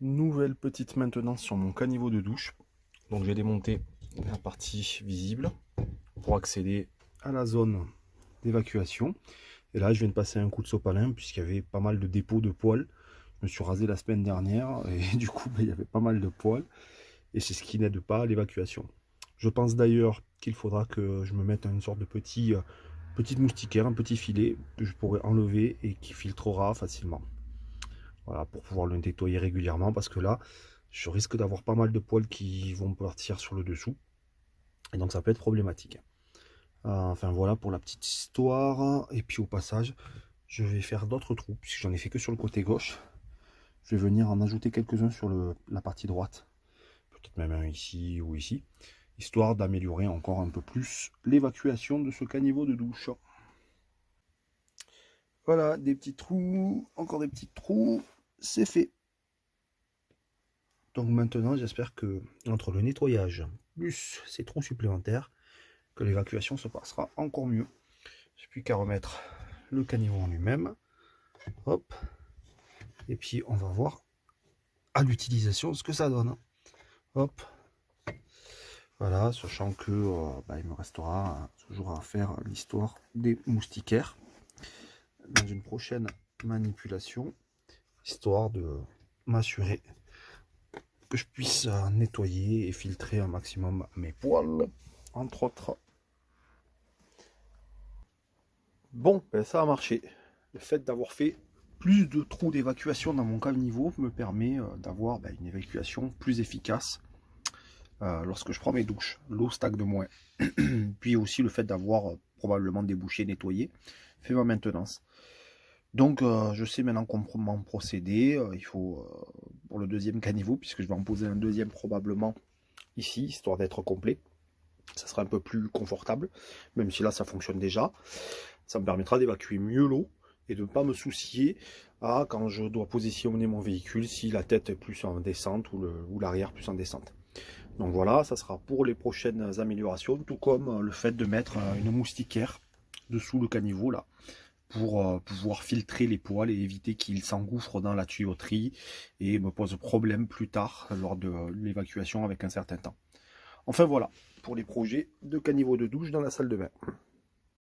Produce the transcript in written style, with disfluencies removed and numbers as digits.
Nouvelle petite maintenance sur mon caniveau de douche. Donc j'ai démonté la partie visible pour accéder à la zone d'évacuation. Et là je viens de passer un coup de sopalin puisqu'il y avait pas mal de dépôts de poils. Je me suis rasé la semaine dernière et du coup il y avait pas mal de poils. Et c'est ce qui n'aide pas à l'évacuation. Je pense d'ailleurs qu'il faudra que je me mette une sorte de petite moustiquaire, un petit filet que je pourrais enlever et qui filtrera facilement. Voilà, pour pouvoir le nettoyer régulièrement parce que là, je risque d'avoir pas mal de poils qui vont partir sur le dessous. Et donc ça peut être problématique. Enfin voilà pour la petite histoire. Et puis au passage, je vais faire d'autres trous, puisque j'en ai fait que sur le côté gauche. Je vais venir en ajouter quelques-uns sur la partie droite. Peut-être même un ici ou ici. Histoire d'améliorer encore un peu plus l'évacuation de ce caniveau de douche. Voilà, des petits trous, encore des petits trous, c'est fait. Donc maintenant, j'espère que entre le nettoyage plus ces trous supplémentaires, que l'évacuation se passera encore mieux. J'ai plus qu'à remettre le caniveau en lui-même. Hop. Et puis on va voir à l'utilisation ce que ça donne. Hop. Voilà, sachant que il me restera toujours à faire l'histoire des moustiquaires dans une prochaine manipulation, histoire de m'assurer que je puisse nettoyer et filtrer un maximum mes poils, entre autres. Bon, ben ça a marché. Le fait d'avoir fait plus de trous d'évacuation dans mon caniveau me permet d'avoir une évacuation plus efficace lorsque je prends mes douches. L'eau stagne de moins. Puis aussi le fait d'avoir probablement débouché, nettoyé, fait ma maintenance. Donc je sais maintenant comment procéder. Il faut pour le deuxième caniveau, puisque je vais en poser un deuxième probablement ici, histoire d'être complet. Ça sera un peu plus confortable, même si là ça fonctionne déjà. Ça me permettra d'évacuer mieux l'eau et de ne pas me soucier à quand je dois positionner mon véhicule, si la tête est plus en descente ou l'arrière plus en descente. Donc voilà, ça sera pour les prochaines améliorations, tout comme le fait de mettre une moustiquaire dessous le caniveau là, pour pouvoir filtrer les poils et éviter qu'ils s'engouffrent dans la tuyauterie et me posent problème plus tard lors de l'évacuation avec un certain temps. Enfin voilà, pour les projets de caniveau de douche dans la salle de bain.